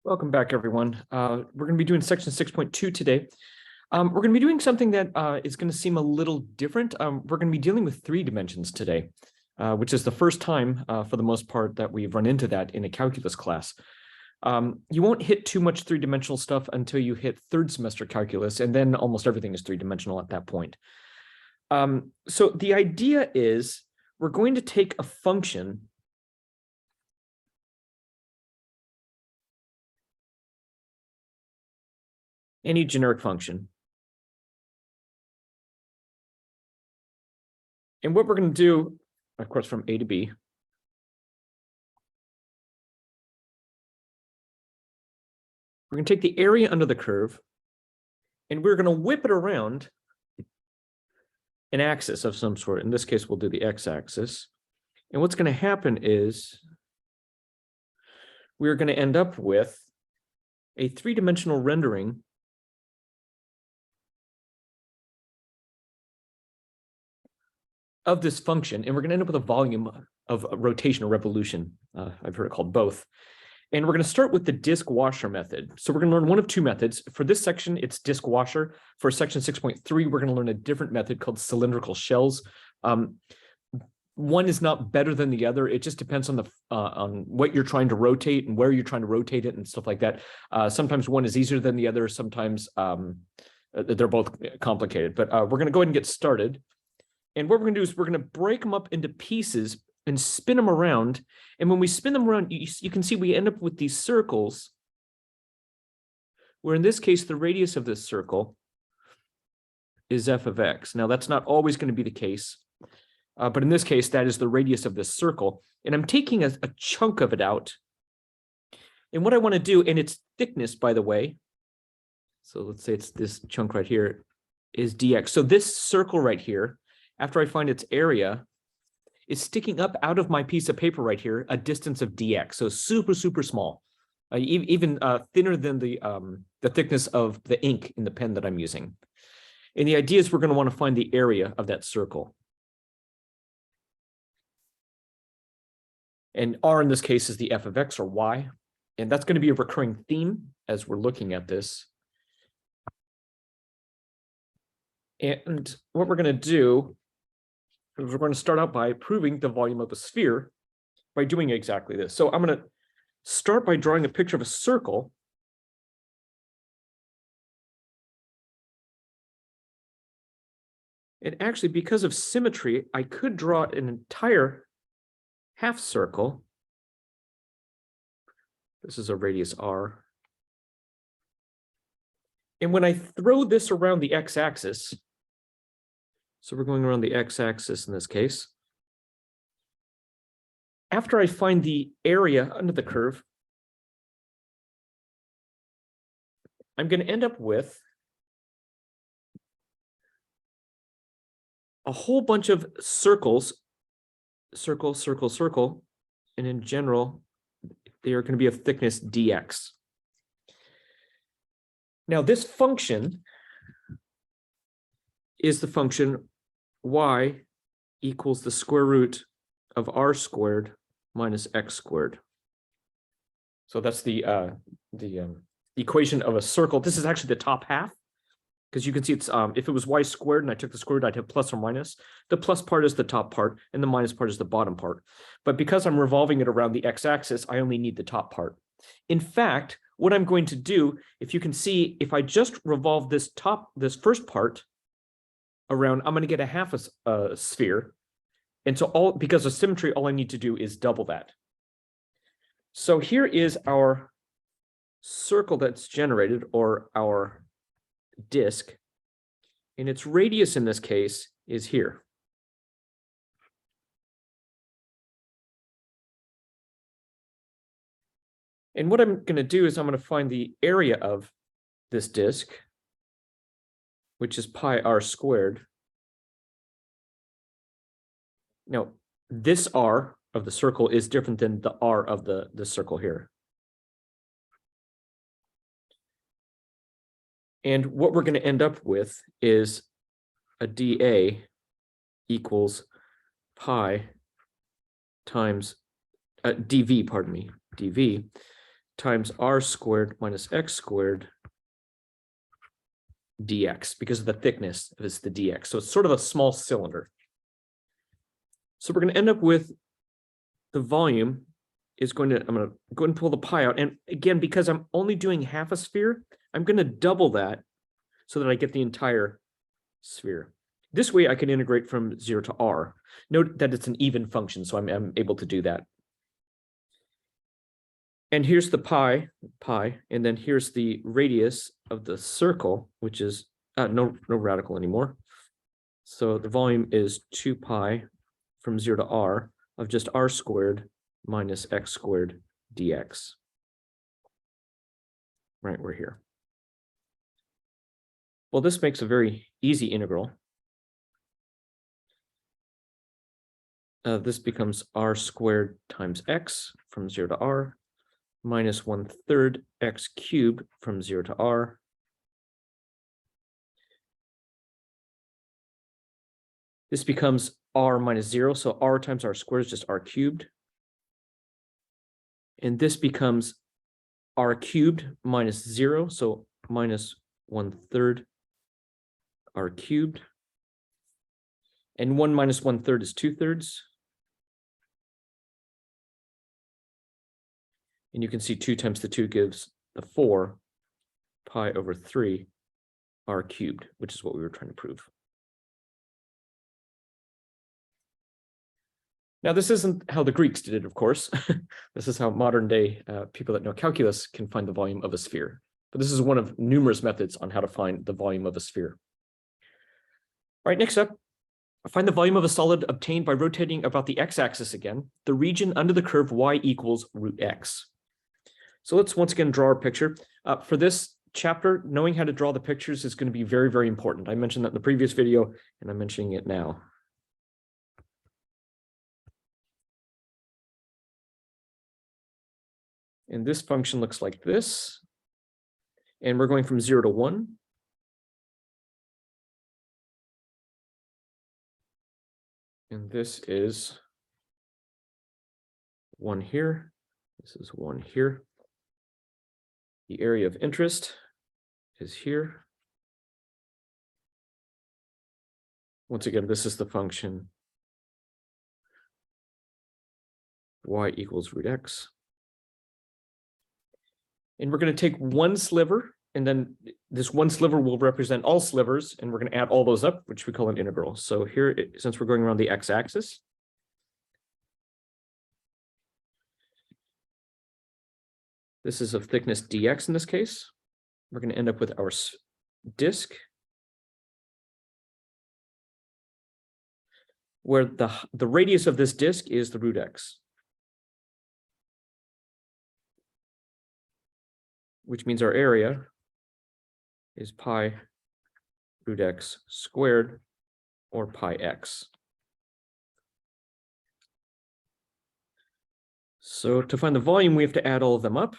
Welcome back, everyone. We're going to be doing section 6.2 today. We're going to be doing something that is going to seem a little different. We're going to be dealing with 3 dimensions today, which is the first time, for the most part, that we've run into that in a calculus class. You won't hit too much 3-dimensional stuff until you hit 3rd semester calculus, and then almost everything is 3-dimensional at that point. So the idea is we're going to take a function any generic function. And what we're going to do, of course, from A to B, we're going to take the area under the curve, and we're going to whip it around an axis of some sort. In this case, we'll do the x-axis. And what's going to happen is we're going to end up with a 3-dimensional rendering of this function, and we're going to end up with a volume of rotation or revolution. I've heard it called both. And we're going to start with the disk washer method. So we're going to learn one of 2 methods. For this section, it's disk washer. For section 6.3, we're going to learn a different method called cylindrical shells. One is not better than the other. It just depends on the on what you're trying to rotate and where you're trying to rotate it and stuff like that. Sometimes one is easier than the other. Sometimes they're both complicated. But we're going to go ahead and get started. And what we're going to do is we're going to break them up into pieces and spin them around. And when we spin them around, you can see we end up with these circles, where in this case, the radius of this circle is f of x. Now, that's not always going to be the case, but in this case, that is the radius of this circle. And I'm taking a chunk of it out. And what I want to do, and its thickness, by the way, so let's say it's this chunk right here, is dx. So this circle right here, after I find its area, is sticking up out of my piece of paper right here, a distance of dx. So super, super small, even thinner than the thickness of the ink in the pen that I'm using. And the idea is we're going to want to find the area of that circle. And r in this case is the f of x or y. And that's going to be a recurring theme as we're looking at this. And what we're going to do, we're going to start out by proving the volume of a sphere by doing exactly this. So I'm going to start by drawing a picture of a circle. And actually, because of symmetry, I could draw an entire half circle. This is a radius r. And when I throw this around the x-axis, so we're going around the x-axis in this case. After I find the area under the curve, I'm going to end up with a whole bunch of circles, circle, circle, circle, and in general, they are going to be of thickness dx. Now, this function is the function y equals the square root of r squared minus x squared. So that's the equation of a circle. This is actually the top half, because you can see it's if it was y squared and I took the square root, I'd have plus or minus. The plus part is the top part and the minus part is the bottom part. But because I'm revolving it around the x-axis, I only need the top part. In fact, what I'm going to do, if you can see, if I just revolve this first part around, I'm going to get a half a sphere. And so because of symmetry, all I need to do is double that. So here is our circle that's generated, or our disk, and its radius in this case is here. And what I'm going to do is I'm going to find the area of this disk, which is pi r squared. Now, this r of the circle is different than the r of the circle here. And what we're going to end up with is a dA equals pi times dV, pardon me, dV times r squared minus x squared dx, because of the thickness of the dx. So it's sort of a small cylinder. So we're going to end up with the volume is going to, I'm going to go ahead and pull the pi out. And again, because I'm only doing half a sphere, I'm going to double that so that I get the entire sphere. This way I can integrate from 0 to r. Note that it's an even function, so I'm able to do that. And here's the pi, and then here's the radius of the circle, which is no radical anymore. So the volume is 2 pi from 0 to r of just r squared minus x squared dx. Right, we're here. Well, this makes a very easy integral. This becomes r squared times x from 0 to r minus 1/3 x cubed from 0 to r. This becomes r minus 0, so r times r squared is just r cubed. And this becomes r cubed minus 0, so minus 1/3 r cubed. And 1 minus 1/3 is 2/3. And you can see 2 times the 2 gives the 4 pi over 3 r cubed, which is what we were trying to prove. Now, this isn't how the Greeks did it, of course. This is how modern day people that know calculus can find the volume of a sphere. But this is one of numerous methods on how to find the volume of a sphere. All right, next up, find the volume of a solid obtained by rotating about the x-axis again, the region under the curve y equals root x. So let's once again draw our picture. For this chapter, knowing how to draw the pictures is going to be very, very important. I mentioned that in the previous video, and I'm mentioning it now. And this function looks like this. And we're going from 0 to 1. And this is 1 here. This is 1 here. The area of interest is here. Once again, this is the function y equals root x. And we're going to take one sliver, and then this one sliver will represent all slivers, and we're going to add all those up, which we call an integral. So here, since we're going around the x-axis, this is of thickness dx in this case. We're going to end up with our disk, where the radius of this disk is the root x, which means our area is pi root x squared, or pi x. So to find the volume, we have to add all of them up.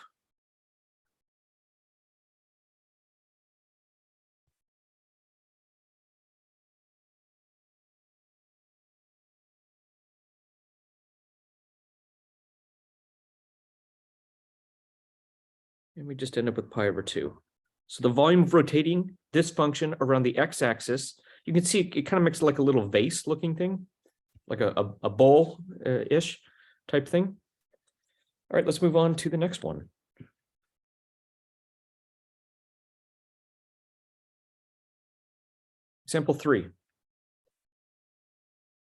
And we just end up with pi over 2. So the volume of rotating this function around the x-axis, you can see it kind of makes it like a little vase looking thing, like a bowl-ish type thing. All right, let's move on to the next one. Example 3.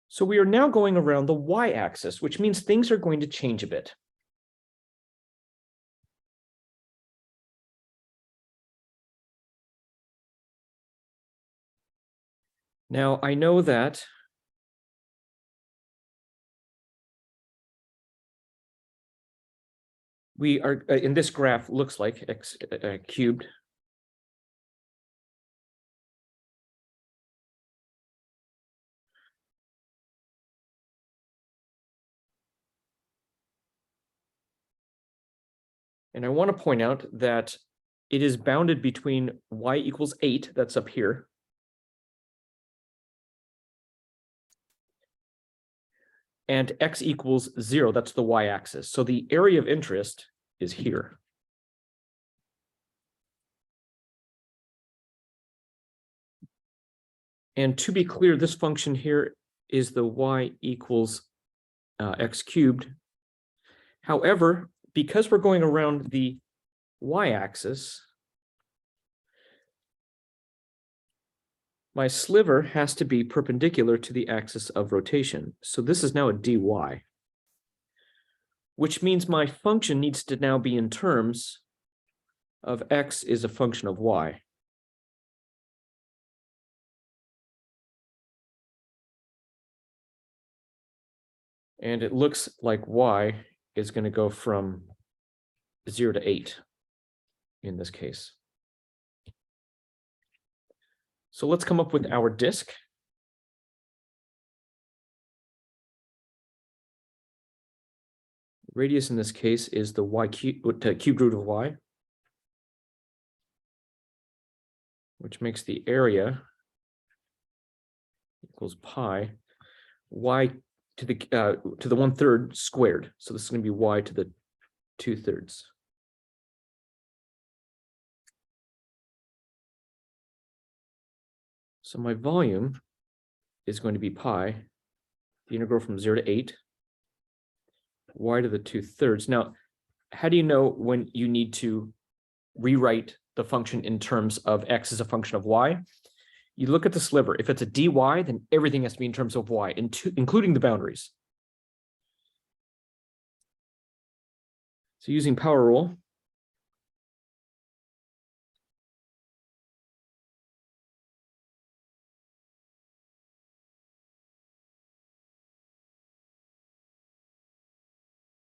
So we are now going around the y-axis, which means things are going to change a bit. Now, I know that we are, in this graph, looks like x cubed. And I want to point out that it is bounded between y equals 8, that's up here, and x equals 0, that's the y-axis. So the area of interest is here. And to be clear, this function here is the y equals x cubed. However, because we're going around the y-axis, my sliver has to be perpendicular to the axis of rotation. So this is now a dy, which means my function needs to now be in terms of x is a function of y. And it looks like y is going to go from 0 to 8 in this case. So let's come up with our disk. Radius in this case is the cubed root of y, which makes the area equals pi y to the 1/3 squared. So this is going to be y to the 2/3. So my volume is going to be pi, the integral from 0 to 8, y to the 2/3. Now, how do you know when you need to rewrite the function in terms of x as a function of y? You look at the sliver. If it's a dy, then everything has to be in terms of y, including the boundaries. So using power rule,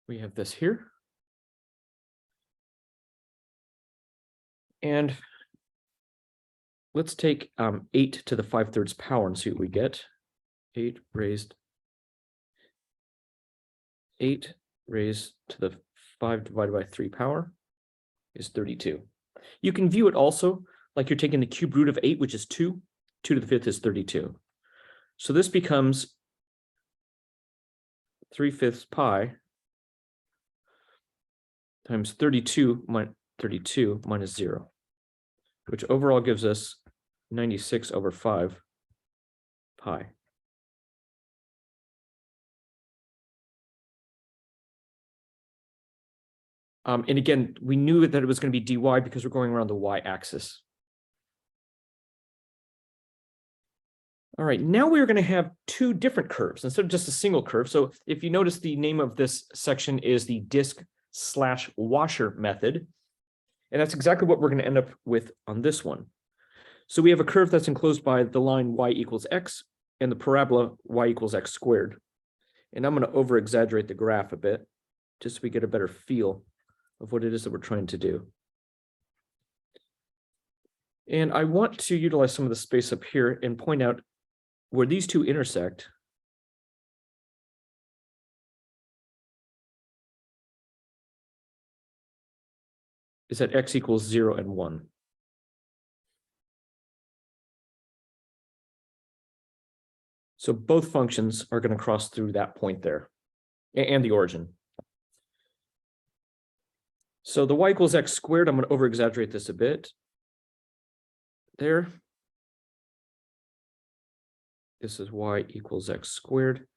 we have this here. And let's take 8 to the 5/3 power and see what we get. 8 raised to the 5 divided by 3 power is 32. You can view it also like you're taking the cube root of 8, which is 2. 2 to the 5th is 32. So this becomes 3/5 pi times 32 minus 0, which overall gives us 96 over 5 pi. And again, we knew that it was going to be dy because we're going around the y-axis. All right, now we're going to have two different curves instead of just a single curve. So if you notice, the name of this section is the disk/washer method. And that's exactly what we're going to end up with on this one. So we have a curve that's enclosed by the line y equals x and the parabola y equals x squared. And I'm going to over-exaggerate the graph a bit, just so we get a better feel of what it is that we're trying to do. And I want to utilize some of the space up here and point out where these two intersect. Is at x equals 0 and 1. So both functions are going to cross through that point there, and the origin. So the y equals x squared, I'm going to over-exaggerate this a bit. There. This is y equals x squared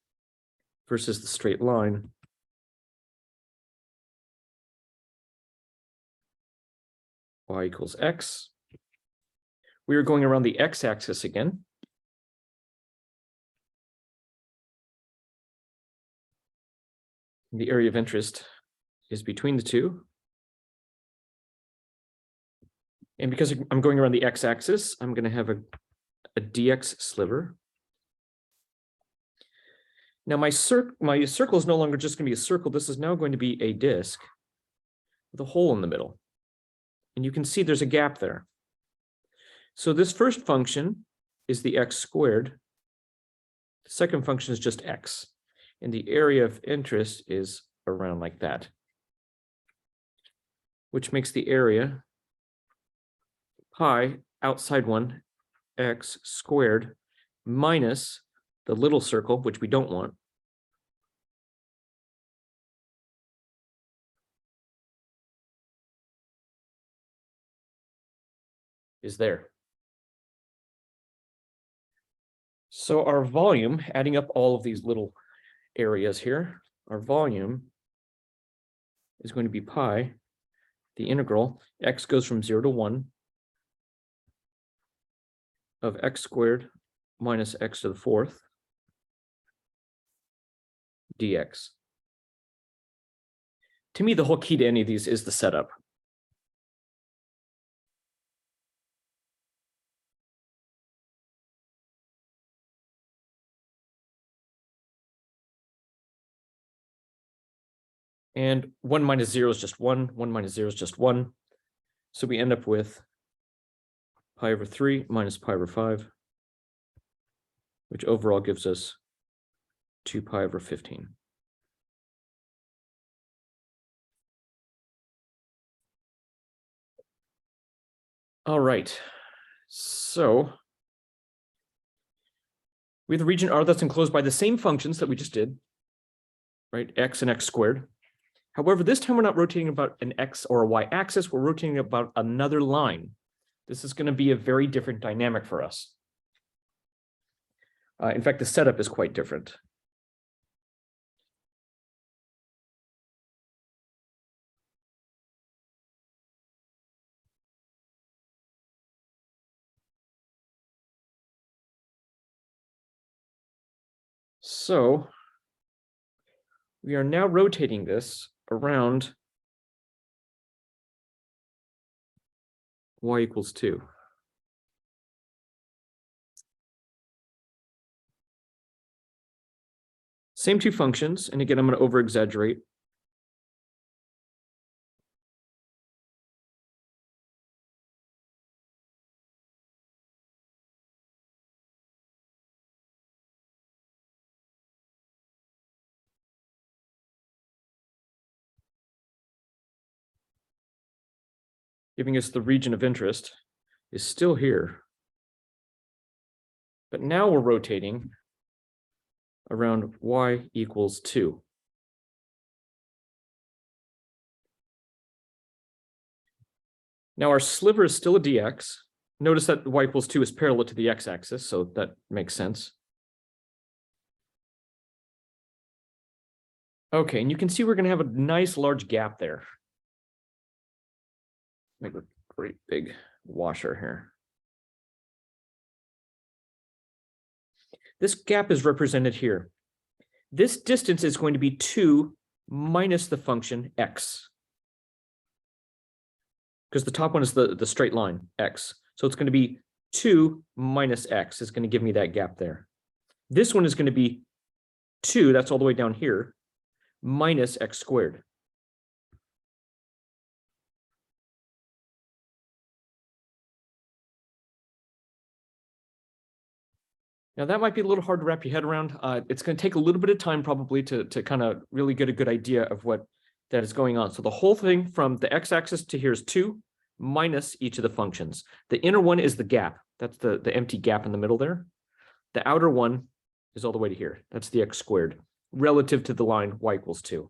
versus the straight line. Y equals x. We are going around the x-axis again. The area of interest is between the two. And because I'm going around the x-axis, I'm going to have a dx sliver. Now my circle is no longer just going to be a circle. This is now going to be a disk with a hole in the middle. And you can see there's a gap there. So this first function is the x squared. The second function is just x. And the area of interest is around like that, which makes the area pi outside one x squared minus the little circle, which we don't want, is there. So our volume, adding up all of these little areas here, our volume is going to be pi, the integral, x goes from 0 to 1 of x squared minus x to the fourth dx. To me, the whole key to any of these is the setup. And 1 minus 0 is just 1. 1 minus 0 is just 1. So we end up with pi over 3 minus pi over 5, which overall gives us 2 pi over 15. All right. So we have the region R that's enclosed by the same functions that we just did, right? X and x squared. However, this time we're not rotating about an X or a Y axis, we're rotating about another line. This is going to be a very different dynamic for us. In fact, the setup is quite different. So we are now rotating this around y equals 2. Same two functions, and again, I'm going to over-exaggerate. Giving us the region of interest is still here. But now we're rotating around y equals 2. Now our sliver is still a dx. Notice that y equals 2 is parallel to the x-axis, so that makes sense. Okay, and you can see we're going to have a nice large gap there. Make a great big washer here. This gap is represented here. This distance is going to be 2 minus the function x, because the top one is the straight line, x. So it's going to be 2 minus x is going to give me that gap there. This one is going to be 2, that's all the way down here, minus x squared. Now that might be a little hard to wrap your head around. It's going to take a little bit of time probably to kind of really get a good idea of what that is going on. So the whole thing from the x-axis to here is 2 minus each of the functions. The inner one is the gap. That's the empty gap in the middle there. The outer one is all the way to here. That's the x squared relative to the line y equals 2.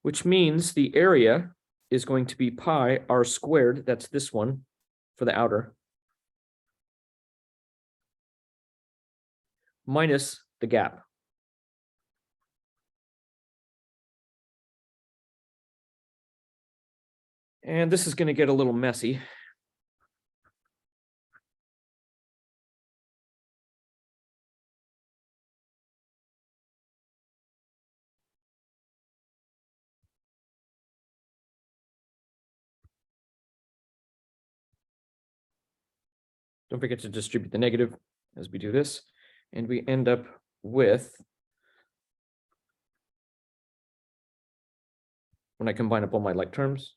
Which means the area is going to be pi r squared. That's this one for the outer, minus the gap. And this is going to get a little messy. Don't forget to distribute the negative as we do this. And we end up with, when I combine up all my like terms,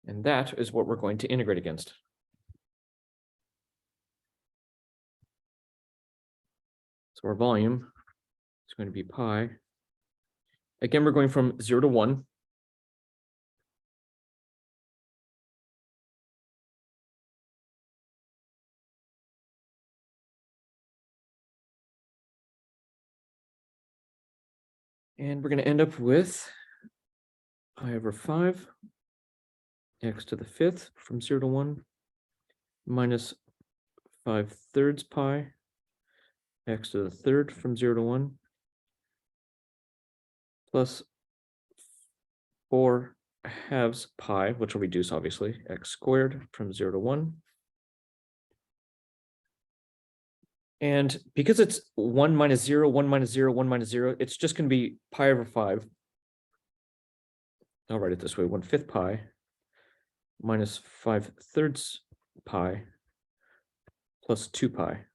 and that is what we're going to integrate against. So our volume is going to be pi. Again, we're going from 0 to 1. And we're going to end up with pi over 5 x to the 5th from 0 to 1 minus 5/3 pi x to the 3rd from 0 to 1 plus 4/2 pi, which will reduce obviously, x squared from 0 to 1. And because it's 1 minus 0, 1 minus 0, 1 minus 0, it's just going to be pi over 5. I'll write it this way, 1/5 pi minus 5/3 pi plus 2 pi,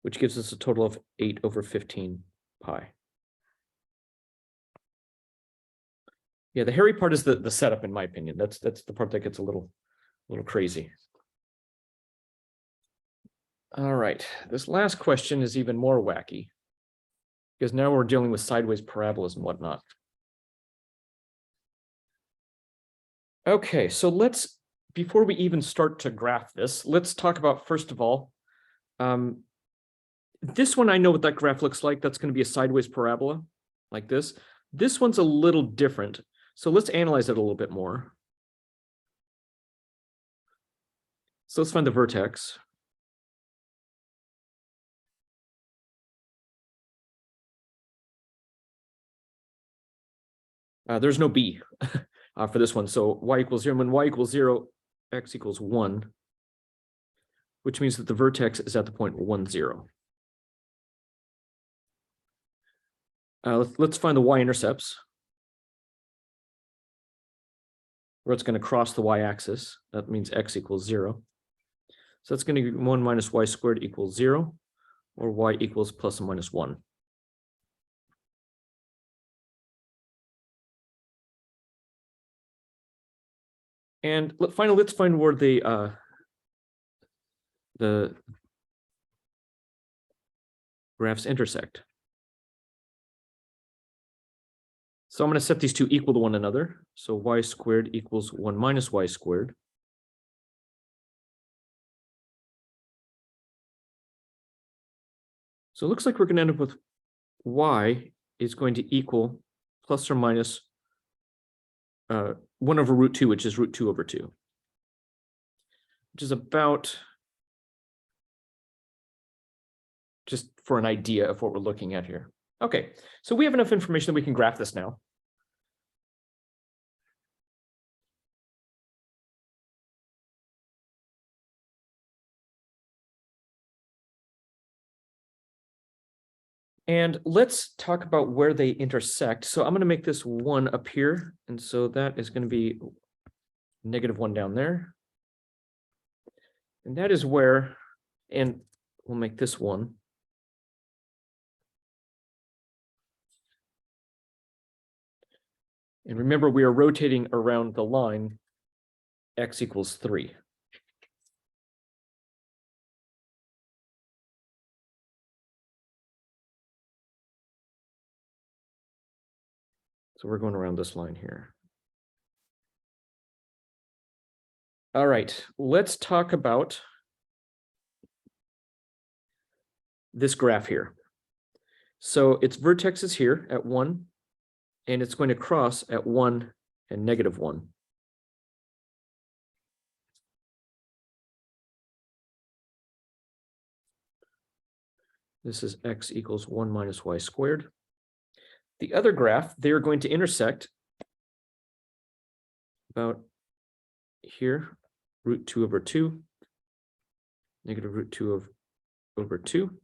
which gives us a total of 8 over 15 pi. Yeah, the hairy part is the setup, in my opinion. That's the part that gets a little crazy. All right, this last question is even more wacky, because now we're dealing with sideways parabolas and whatnot. Okay, so before we even start to graph this, let's talk about, first of all, this one, I know what that graph looks like. That's going to be a sideways parabola like this. This one's a little different. So let's analyze it a little bit more. So let's find the vertex. There's no b for this one. So y equals 0. When y equals 0, x equals 1, which means that the vertex is at the point 1, 0. Let's find the y-intercepts, where it's going to cross the y-axis. That means x equals 0. So that's going to be 1 minus y squared equals 0, or y equals plus or minus 1. And finally, let's find where the graphs intersect. So I'm going to set these two equal to one another. So y squared equals 1 minus y squared. So it looks like we're going to end up with y is going to equal plus or minus 1 over root 2, which is root 2 over 2, which is about, just for an idea of what we're looking at here. Okay, so we have enough information that we can graph this now. And let's talk about where they intersect. So I'm going to make this 1 up here. And so that is going to be -1 down there. And that is where, and we'll make this 1. And remember, we are rotating around the line x equals 3. So we're going around this line here. All right, let's talk about this graph here. So its vertex is here at 1, and it's going to cross at 1 and -1. This is x equals 1 minus y squared. The other graph, they are going to intersect about here, root 2 over 2, negative root 2 over 2.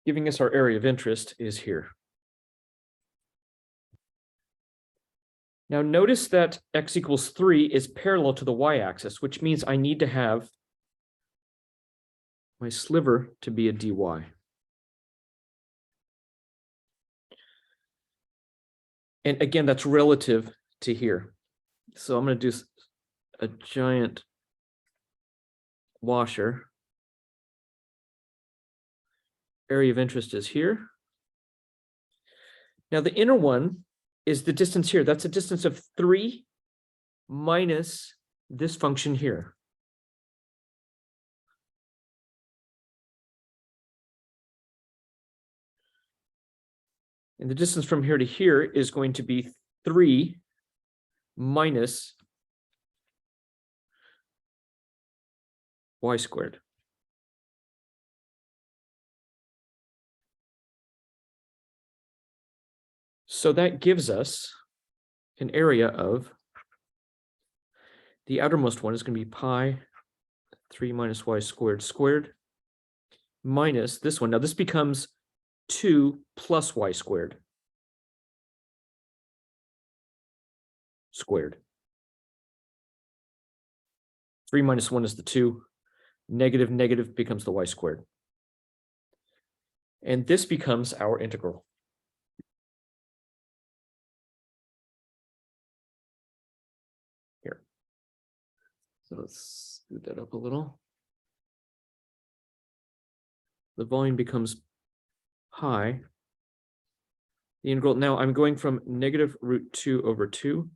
Giving us our area of interest is here. Now notice that x equals 3 is parallel to the y-axis, which means I need to have my sliver to be a dy. And again, that's relative to here. So I'm going to do a giant washer. Area of interest is here. Now the inner one is the distance here. That's a distance of 3 minus this function here. And the distance from here to here is going to be 3 minus y squared. So that gives us an area of, the outermost one is going to be pi 3 minus y squared squared minus this one. Now this becomes 2 plus y squared squared. 3 minus 1 is the 2. Negative, negative becomes the y squared. And this becomes our integral. Here. So let's scoot that up a little. The volume becomes pi. The integral, now I'm going from negative root 2 over 2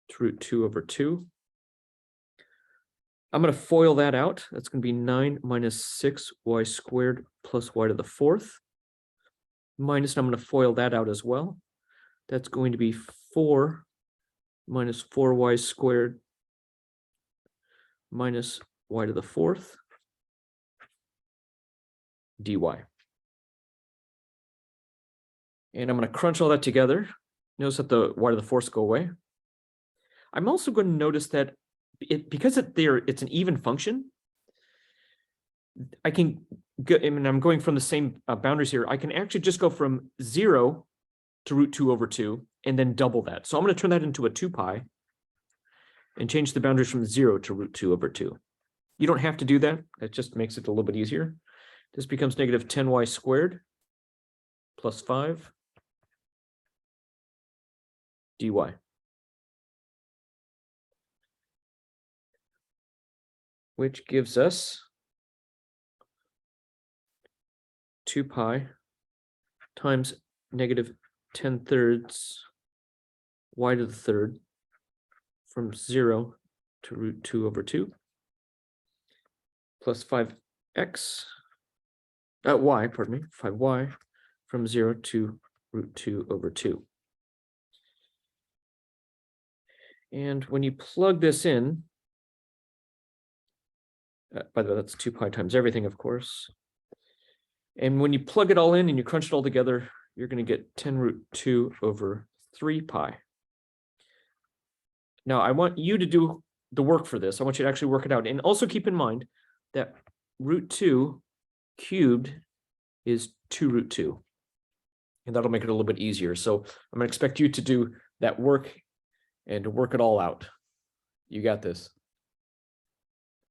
to root 2 over 2. I'm going to FOIL that out. That's going to be 9 minus 6y squared plus y to the 4th. Minus, and I'm going to FOIL that out as well. That's going to be 4 minus 4y squared minus y to the 4th dy. And I'm going to crunch all that together. Notice that the y to the 4th go away. I'm also going to notice that because it's an even function, I can go, I mean, I'm going from the same boundaries here. I can actually just go from 0 to root 2 over 2 and then double that. So I'm going to turn that into a 2 pi and change the boundaries from 0 to root 2 over 2. You don't have to do that. It just makes it a little bit easier. This becomes negative 10y squared plus 5 dy. Which gives us 2 pi times negative 10/3 y to the 3rd from 0 to root 2 over 2 plus 5x, y, pardon me, 5y from 0 to root 2 over 2. And when you plug this in, by the way, that's 2 pi times everything, of course. And when you plug it all in and you crunch it all together, you're going to get 10 root 2 over 3 pi. Now, I want you to do the work for this. I want you to actually work it out. And also keep in mind that root 2 cubed is 2 root 2. And that'll make it a little bit easier. So I'm going to expect you to do that work and to work it all out. You got this.